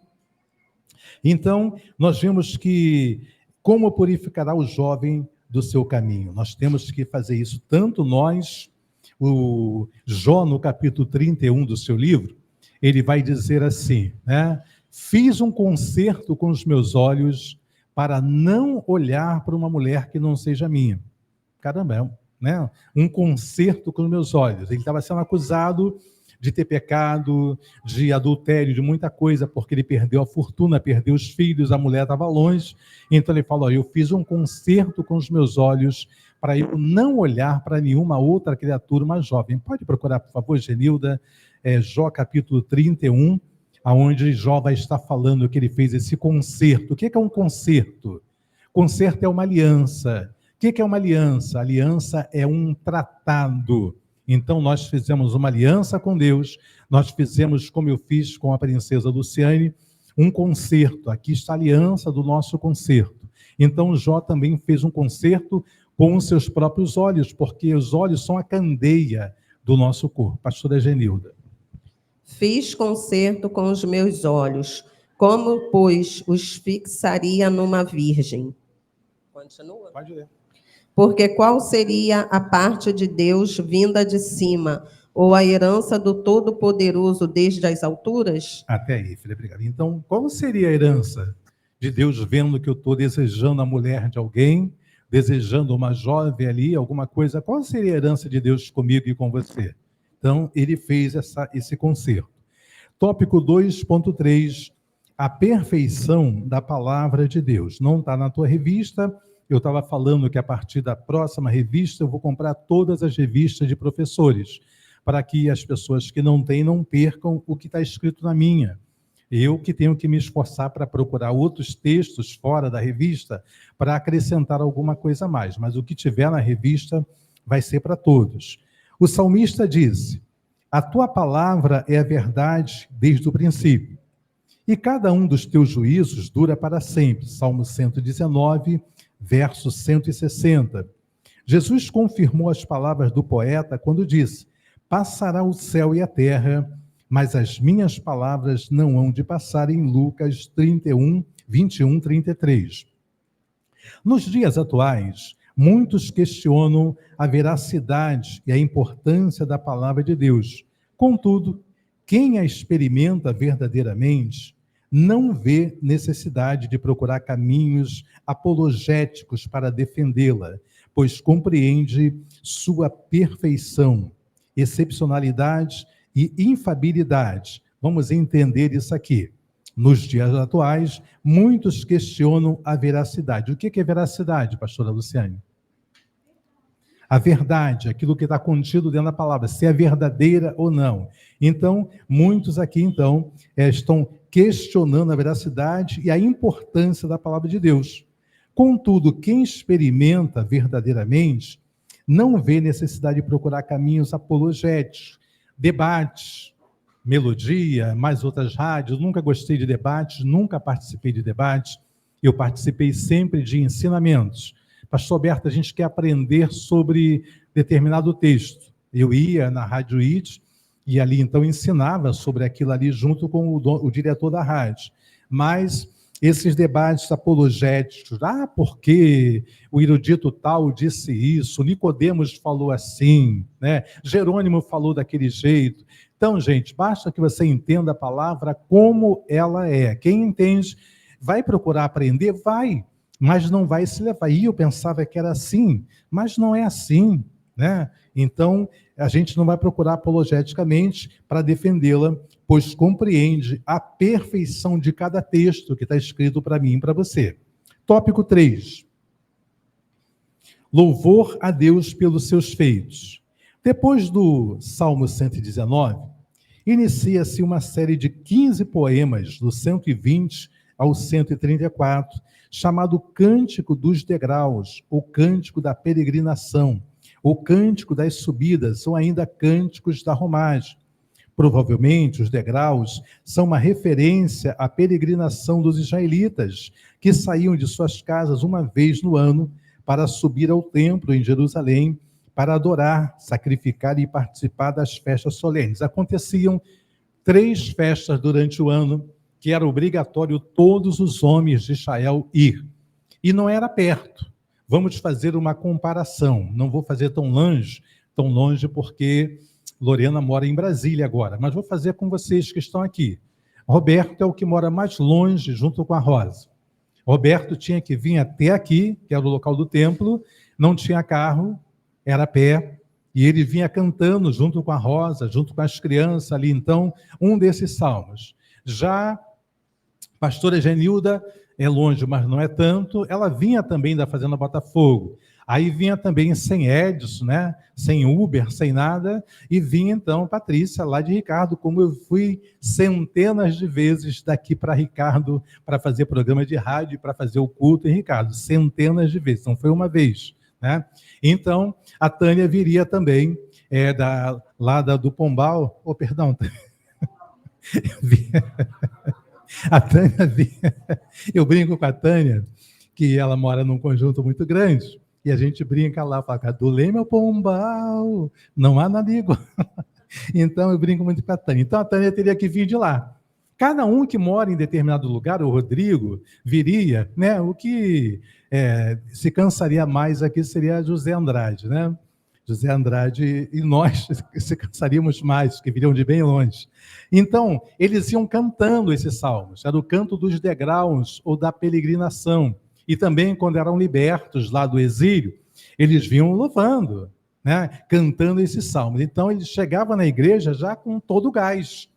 Então, nós vimos que como purificará o jovem do seu caminho? Nós temos que fazer isso, tanto nós, o Jó, no capítulo 31 do seu livro, ele vai dizer assim, né? Fiz um concerto com os meus olhos para não olhar para uma mulher que não seja minha. Caramba, né? Um concerto com os meus olhos. Ele estava sendo acusado de ter pecado, de adultério, de muita coisa, porque ele perdeu a fortuna, perdeu os filhos, a mulher estava longe. Então ele falou: eu fiz um concerto com os meus olhos para eu não olhar para nenhuma outra criatura, uma jovem. Pode procurar, por favor, Genilda, Jó capítulo 31, aonde Jó vai estar falando que ele fez esse concerto. O que é um concerto? Concerto é uma aliança. O que é uma aliança? Aliança é um tratado. Então, nós fizemos uma aliança com Deus, nós fizemos, como eu fiz com a princesa Luciane, um concerto. Aqui está a aliança do nosso concerto. Então, Jó também fez um concerto com os seus próprios olhos, porque os olhos são a candeia do nosso corpo. Pastora Genilda. Fiz concerto com os meus olhos, como, pois, os fixaria numa virgem. Continua? Pode ler. Porque qual seria a parte de Deus vinda de cima, ou a herança do Todo-Poderoso desde as alturas? Até aí, filha, obrigado. Então, qual seria a herança de Deus vendo que eu estou desejando a mulher de alguém, desejando uma jovem ali, alguma coisa? Qual seria a herança de Deus comigo e com você? Então, ele fez esse concerto. Tópico 2.3, a perfeição da palavra de Deus. Não está na tua revista. Eu estava falando que a partir da próxima revista eu vou comprar todas as revistas de professores, para que as pessoas que não têm não percam o que está escrito na minha. Eu que tenho que me esforçar para procurar outros textos fora da revista para acrescentar alguma coisa a mais, mas o que tiver na revista vai ser para todos. O salmista disse: a tua palavra é a verdade desde o princípio, e cada um dos teus juízos dura para sempre. Salmo 119, verso 160. Jesus confirmou as palavras do poeta quando disse: passará o céu e a terra, mas as minhas palavras não hão de passar, em Lucas 31, 21, 33. Nos dias atuais, muitos questionam a veracidade e a importância da palavra de Deus. Contudo, quem a experimenta verdadeiramente não vê necessidade de procurar caminhos apologéticos para defendê-la, pois compreende sua perfeição, excepcionalidade e infabilidade. Vamos entender isso aqui. Nos dias atuais, muitos questionam a veracidade. O que é veracidade, pastora Luciane? A verdade, aquilo que está contido dentro da palavra, se é verdadeira ou não. Então, muitos aqui, então, estão questionando a veracidade e a importância da palavra de Deus. Contudo, quem experimenta verdadeiramente não vê necessidade de procurar caminhos apologéticos, debates, melodia, mais outras rádios. Nunca gostei de debates, nunca participei de debates. Eu participei sempre de ensinamentos. Pastor Berta, a gente quer aprender sobre determinado texto. Eu ia na Rádio IT e ali então ensinava sobre aquilo ali junto com o diretor da rádio. Mas esses debates apologéticos, porque o erudito tal disse isso, Nicodemos falou assim, né? Jerônimo falou daquele jeito. Então, gente, basta que você entenda a palavra como ela é. Quem entende vai procurar aprender? Vai, mas não vai se levar. E eu pensava que era assim, mas não é assim, né? Então, a gente não vai procurar apologeticamente para defendê-la, pois compreende a perfeição de cada texto que está escrito para mim e para você. Tópico 3. Louvor a Deus pelos seus feitos. Depois do Salmo 119, inicia-se uma série de 15 poemas, do 120 ao 134, chamado Cântico dos Degraus, ou Cântico da Peregrinação, ou Cântico das Subidas, ou ainda Cânticos da Romagem. Provavelmente, os degraus são uma referência à peregrinação dos israelitas, que saíam de suas casas uma vez no ano para subir ao templo em Jerusalém, para adorar, sacrificar e participar das festas solenes. Aconteciam 3 festas durante o ano, que era obrigatório todos os homens de Israel ir. E não era perto. Vamos fazer uma comparação. Não vou fazer tão longe, porque Lorena mora em Brasília agora, mas vou fazer com vocês que estão aqui. Roberto é o que mora mais longe, junto com a Rosa. Roberto tinha que vir até aqui, que era o local do templo, não tinha carro, era a pé, e ele vinha cantando junto com a Rosa, junto com as crianças ali. Então, um desses salmos. Já a pastora Genilda é longe, mas não é tanto, ela vinha também da Fazenda Botafogo. Aí vinha também sem Edson, né? Sem Uber, sem nada, e vinha então Patrícia lá de Ricardo, como eu fui centenas de vezes daqui para Ricardo para fazer programa de rádio, para fazer o culto em Ricardo, centenas de vezes, não foi uma vez, né? Então, a Tânia viria também, do Pombal, perdão, a Tânia vinha, eu brinco com a Tânia, que ela mora num conjunto muito grande, e a gente brinca lá, fala, do Leme ao Pombal, não há nada igual. Então, eu brinco muito com a Tânia. Então, a Tânia teria que vir de lá. Cada um que mora em determinado lugar, o Rodrigo viria, né? O que se cansaria mais aqui seria José Andrade, né? José Andrade e nós se cansaríamos mais, que viriam de bem longe. Então, eles iam cantando esses salmos. Era o canto dos degraus ou da peregrinação. E também, quando eram libertos lá do exílio, eles vinham louvando, né? Cantando esses salmos. Então, eles chegavam na igreja já com todo o gás.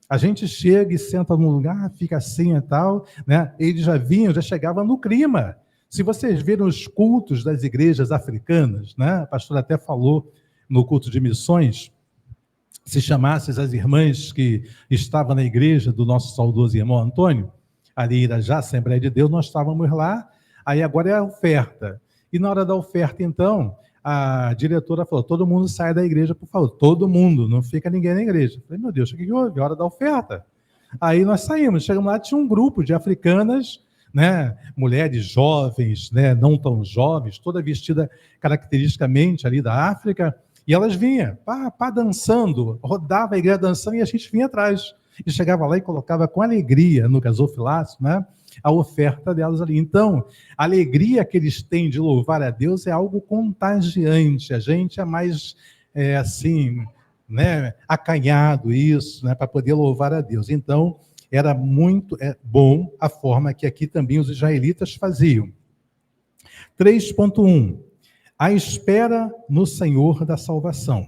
A gente chega e senta num lugar, fica assim e tal, né? Eles já vinham, já chegavam no clima. Se vocês viram os cultos das igrejas africanas, né? A pastora até falou no culto de missões, se chamasse as irmãs que estavam na igreja do nosso saudoso irmão Antônio, ali era já Assembleia de Deus, nós estávamos lá, aí agora é a oferta. E na hora da oferta, então, a diretora falou, todo mundo sai da igreja, por favor, todo mundo, não fica ninguém na igreja. Eu falei, meu Deus, o que houve? Hora da oferta. Aí nós saímos, chegamos lá, tinha um grupo de africanas, né, mulheres jovens, né, não tão jovens, toda vestida caracteristicamente ali da África, e elas vinham, dançando, rodava a igreja dançando e a gente vinha atrás. E chegava lá e colocava com alegria no gasofilácio, né, a oferta delas ali. Então, a alegria que eles têm de louvar a Deus é algo contagiante. A gente é mais, assim, né, acanhado isso, né, para poder louvar a Deus. Então, era muito bom a forma que aqui também os israelitas faziam. 3.1. A espera no Senhor da salvação.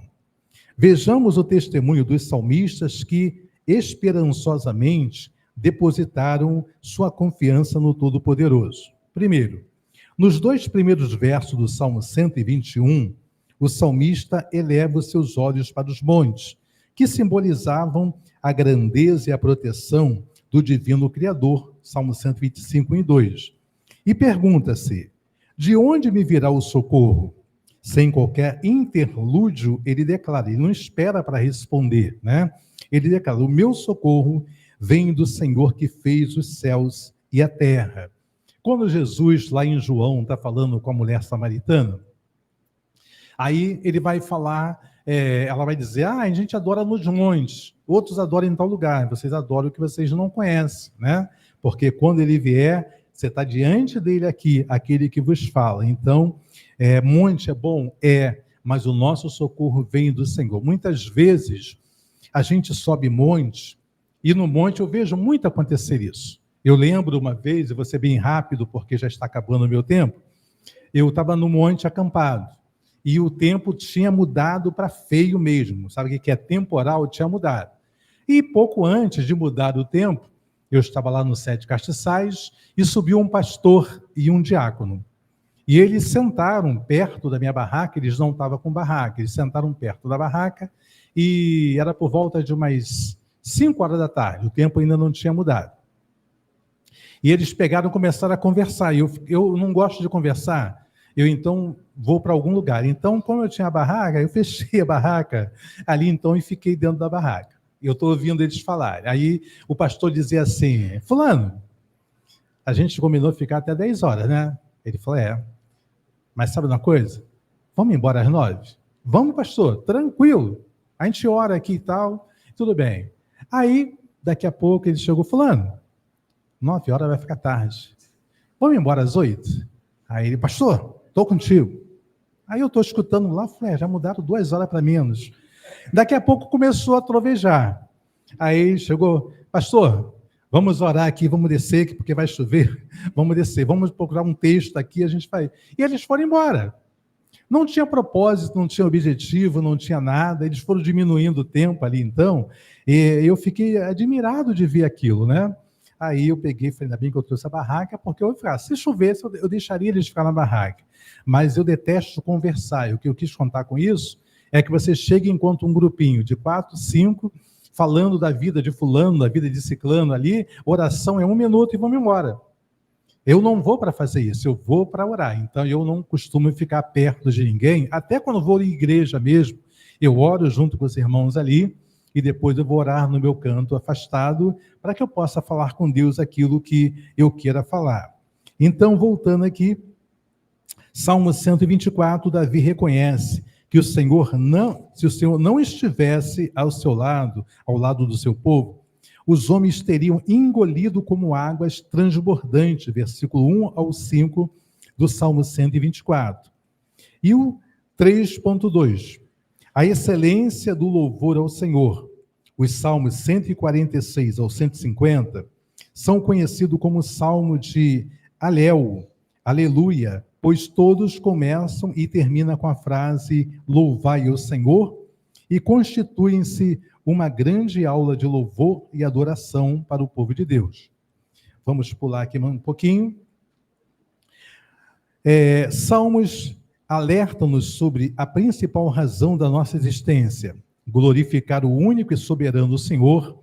Vejamos o testemunho dos salmistas que esperançosamente depositaram sua confiança no Todo-Poderoso. Primeiro, nos 2 primeiros versos do Salmo 121, o salmista eleva os seus olhos para os montes, que simbolizavam a grandeza e a proteção do divino Criador, Salmo 125, 1:2. E pergunta-se, de onde me virá o socorro? Sem qualquer interlúdio, ele declara, ele não espera para responder, né? Ele declara, o meu socorro vem do Senhor que fez os céus e a terra. Quando Jesus, lá em João, está falando com a mulher samaritana, aí ele vai falar, ela vai dizer, a gente adora nos montes, outros adoram em tal lugar, vocês adoram o que vocês não conhecem, né? Porque quando ele vier, você está diante dele aqui, aquele que vos fala. Então, monte é bom? Mas o nosso socorro vem do Senhor. Muitas vezes, a gente sobe monte, e no monte eu vejo muito acontecer isso. Eu lembro uma vez, e vou ser bem rápido, porque já está acabando o meu tempo, eu estava no monte acampado, e o tempo tinha mudado para feio mesmo, sabe o que é temporal? Tinha mudado. E pouco antes de mudar o tempo, eu estava lá no Sete Castiçais, e subiu um pastor e um diácono. E eles sentaram perto da minha barraca, eles não estavam com barraca, eles sentaram perto da barraca, e era por volta de umas 5 horas da tarde, o tempo ainda não tinha mudado. E eles pegaram e começaram a conversar. E eu não gosto de conversar, eu então vou para algum lugar. Então, como eu tinha a barraca, eu fechei a barraca ali então e fiquei dentro da barraca. Eu estou ouvindo eles falarem. Aí o pastor dizia assim, fulano, a gente combinou ficar até 10 horas, né? Ele falou, mas sabe uma coisa? Vamos embora às 9? Vamos, pastor, tranquilo. A gente ora aqui e tal, tudo bem. Aí, daqui a pouco, ele chegou, fulano, 9 horas vai ficar tarde. Vamos embora às 8? Aí ele, pastor, estou contigo. Aí eu estou escutando lá, falei, já mudaram 2 horas para menos. Daqui a pouco começou a trovejar. Aí chegou, pastor, vamos orar aqui, vamos descer, porque vai chover. Vamos descer, vamos procurar um texto aqui, a gente vai. E eles foram embora. Não tinha propósito, não tinha objetivo, não tinha nada. Eles foram diminuindo o tempo ali, então. E eu fiquei admirado de ver aquilo, né? Aí eu peguei e falei, ainda bem que eu trouxe a barraca, porque eu falei, se chovesse, eu deixaria eles ficar na barraca. Mas eu detesto conversar. E o que eu quis contar com isso é que você chega e encontra um grupinho de 4, 5, falando da vida de fulano, da vida de ciclano ali, oração é 1 minuto e vamos embora. Eu não vou para fazer isso, eu vou para orar. Então eu não costumo ficar perto de ninguém, até quando vou em igreja mesmo, eu oro junto com os irmãos ali, e depois eu vou orar no meu canto afastado, para que eu possa falar com Deus aquilo que eu queira falar. Então, voltando aqui, Salmo 124, Davi reconhece que se o Senhor não estivesse ao seu lado, ao lado do seu povo, os homens teriam engolido como águas transbordantes, versículo 1 ao 5 do Salmo 124. E o 3.2, a excelência do louvor ao Senhor. Os salmos 146 ao 150 são conhecidos como salmo de Alel, aleluia, pois todos começam e terminam com a frase louvai o Senhor e constituem-se uma grande aula de louvor e adoração para o povo de Deus. Vamos pular aqui um pouquinho. Salmos alertam-nos sobre a principal razão da nossa existência, glorificar o único e soberano Senhor.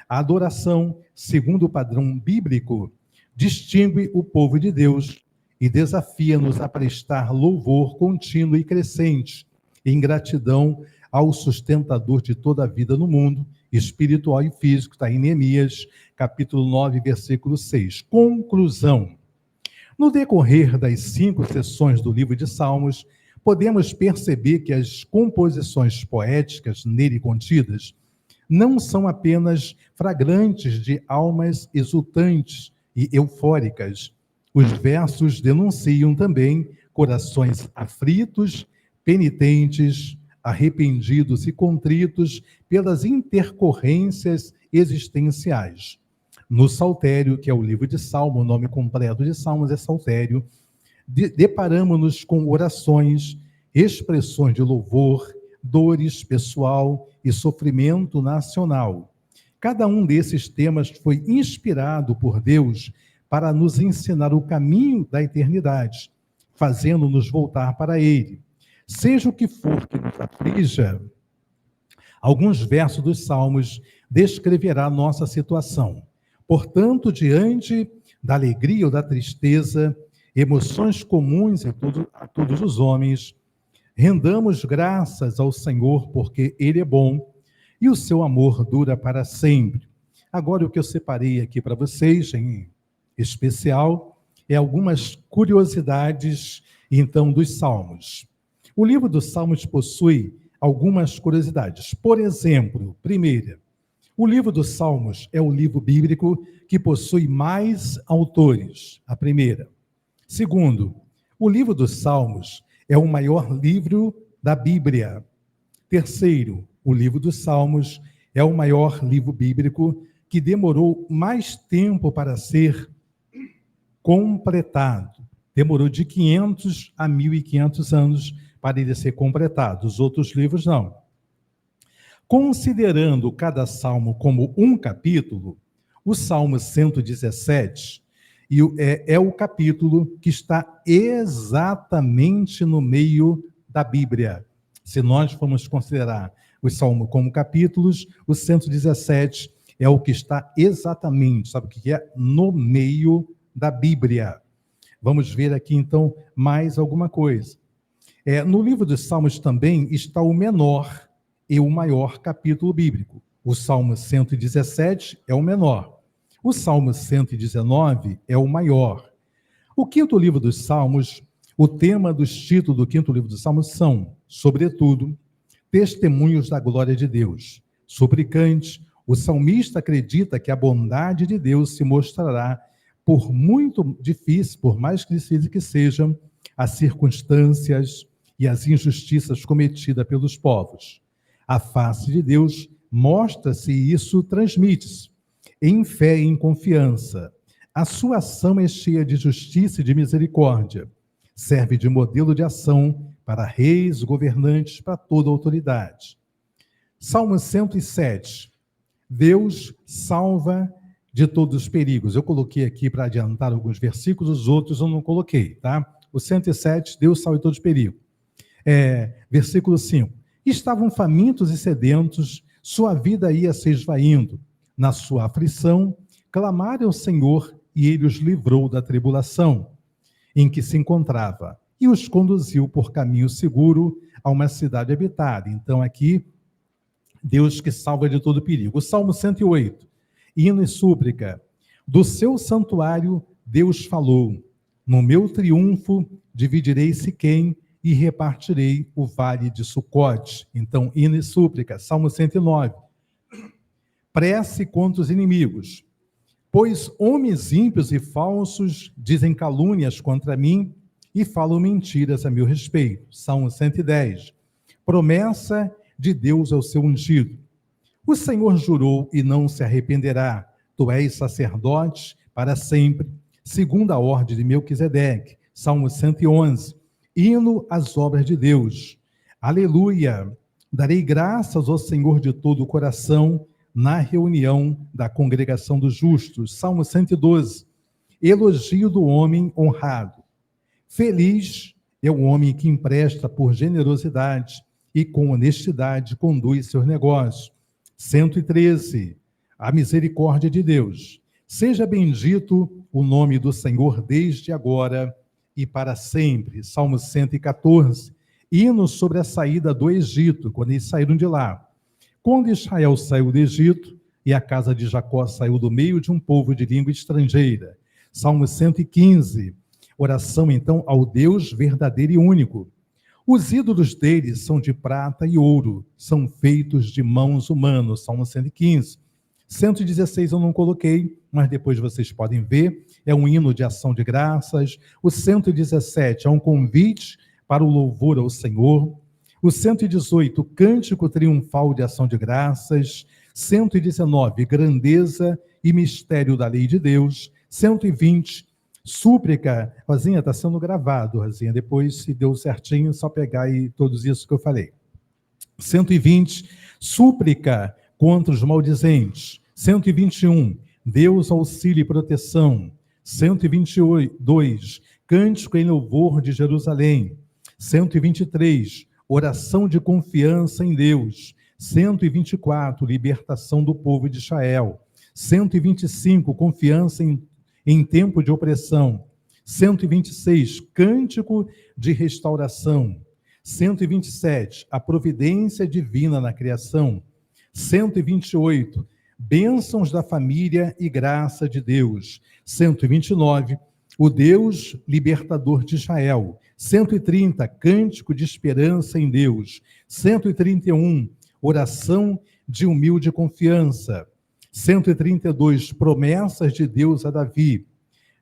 A adoração, segundo o padrão bíblico, distingue o povo de Deus e desafia-nos a prestar louvor contínuo e crescente, em gratidão ao sustentador de toda a vida no mundo, espiritual e físico, está em Neemias, capítulo 9, versículo 6. Conclusão. No decorrer das 5 sessões do livro de Salmos, podemos perceber que as composições poéticas nele contidas não são apenas flagrantes de almas exultantes e eufóricas. Os versos denunciam também corações aflitos, penitentes, arrependidos e contritos pelas intercorrências existenciais. No Saltério, que é o livro de Salmo, o nome completo de Salmos é Saltério, deparamos-nos com orações, expressões de louvor, dores pessoal e sofrimento nacional. Cada um desses temas foi inspirado por Deus para nos ensinar o caminho da eternidade, fazendo-nos voltar para Ele. Seja o que for que nos aflija, alguns versos dos Salmos descreverá a nossa situação. Portanto, diante da alegria ou da tristeza, emoções comuns a todos os homens, rendamos graças ao Senhor, porque Ele é bom e o seu amor dura para sempre. Agora, o que eu separei aqui para vocês, em especial, é algumas curiosidades, então, dos Salmos. O livro dos Salmos possui algumas curiosidades. Por exemplo, primeira, o livro dos Salmos é o livro bíblico que possui mais autores, a primeira. Segundo, o livro dos Salmos é o maior livro da Bíblia. Terceiro, o livro dos Salmos é o maior livro bíblico que demorou mais tempo para ser completado. Demorou de 500 a 1.500 anos para ele ser completado. Os outros livros não. Considerando cada salmo como um capítulo, o Salmo 117 é o capítulo que está exatamente no meio da Bíblia. Se nós formos considerar o Salmo como capítulos, o 117 é o que está exatamente, sabe o que é? No meio da Bíblia. Vamos ver aqui, então, mais alguma coisa. No livro dos Salmos também está o menor e o maior capítulo bíblico. O Salmo 117 é o menor. O Salmo 119 é o maior. O quinto livro dos Salmos, o tema dos títulos do quinto livro dos Salmos são, sobretudo, testemunhos da glória de Deus. Suplicante, o salmista acredita que a bondade de Deus se mostrará por muito difícil, por mais difícil que sejam as circunstâncias e as injustiças cometidas pelos povos. A face de Deus mostra-se e isso transmite-se em fé e em confiança. A sua ação é cheia de justiça e de misericórdia. Serve de modelo de ação para reis, governantes, para toda autoridade. Salmo 107. Deus salva de todos os perigos. Eu coloquei aqui para adiantar alguns versículos, os outros eu não coloquei, tá? O 107, Deus salva de todos os perigos. Versículo 5. Estavam famintos e sedentos, sua vida ia se esvaindo. Na sua aflição, clamaram ao Senhor e ele os livrou da tribulação em que se encontrava e os conduziu por caminho seguro a uma cidade habitada. Então aqui, Deus que salva de todo perigo. O Salmo 108, hino e súplica. Do seu santuário Deus falou, no meu triunfo dividirei Siquém e repartirei o vale de Sucote. Então, hino e súplica. Salmo 109. Prece contra os inimigos. Pois homens ímpios e falsos dizem calúnias contra mim e falam mentiras a meu respeito. Salmo 110. Promessa de Deus ao seu ungido. O Senhor jurou e não se arrependerá. Tu és sacerdote para sempre, segundo a ordem de Melquisedeque. Salmo 111. Hino às obras de Deus. Aleluia! Darei graças ao Senhor de todo o coração na reunião da congregação dos justos. Salmo 112. Elogio do homem honrado. Feliz é o homem que empresta por generosidade e com honestidade conduz seus negócios. 113. A misericórdia de Deus. Seja bendito o nome do Senhor desde agora e para sempre. Salmo 114. Hino sobre a saída do Egito, quando eles saíram de lá. Quando Israel saiu do Egito e a casa de Jacó saiu do meio de um povo de língua estrangeira. Salmo 115. Oração, então, ao Deus verdadeiro e único. Os ídolos deles são de prata e ouro, são feitos de mãos humanas. Salmo 115. 116 eu não coloquei, mas depois vocês podem ver. É um hino de ação de graças. O 117 é um convite para o louvor ao Senhor. O 118, cântico triunfal de ação de graças. 119, grandeza e mistério da lei de Deus. 120, súplica. Rosinha, está sendo gravado, Rosinha. Depois, se deu certinho, só pegar e todos isso que eu falei. 120, súplica contra os maldizentes. 121, Deus auxílio e proteção. 122, cântico em louvor de Jerusalém. 123, oração de confiança em Deus. 124, libertação do povo de Israel. 125, confiança em tempo de opressão. 126, cântico de restauração. 127, a providência divina na criação. 128, bênçãos da família e graça de Deus. 129, o Deus libertador de Israel. 130, cântico de esperança em Deus. 131, oração de humilde confiança. 132, promessas de Deus a Davi.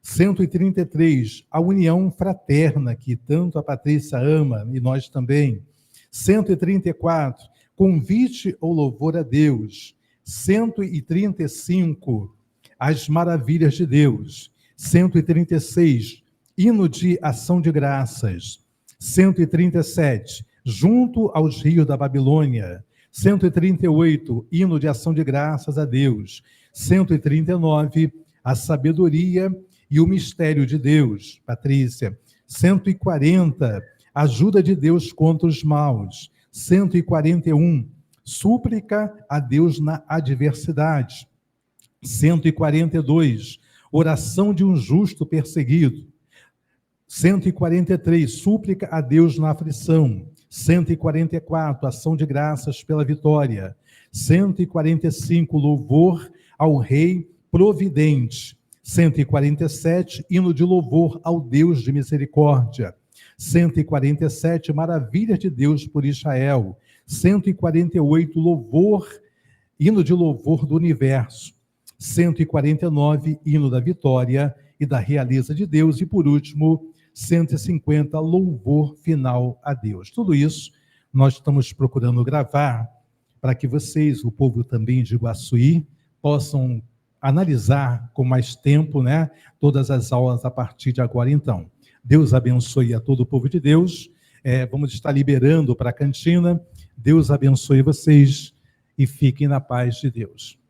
133, a união fraterna, que tanto a Patrícia ama, e nós também. 134, convite ou louvor a Deus. 135, as maravilhas de Deus. 136, hino de ação de graças. 137, junto aos rios da Babilônia. 138, hino de ação de graças a Deus. 139, a sabedoria e o mistério de Deus, Patrícia. 140, ajuda de Deus contra os maus. 141, súplica a Deus na adversidade. 142, oração de um justo perseguido. 143, súplica a Deus na aflição. 144, ação de graças pela vitória. 145, louvor ao Rei providente. 147, hino de louvor ao Deus de misericórdia. 147, maravilha de Deus por Israel. 148, louvor, hino de louvor do universo. 149, hino da vitória e da realeza de Deus. E por último, 150, louvor final a Deus. Tudo isso nós estamos procurando gravar para que vocês, o povo também de Iguaçuí, possam analisar com mais tempo, né, todas as aulas a partir de agora. Então, Deus abençoe a todo o povo de Deus. Vamos estar liberando para a cantina. Deus abençoe vocês e fiquem na paz de Deus.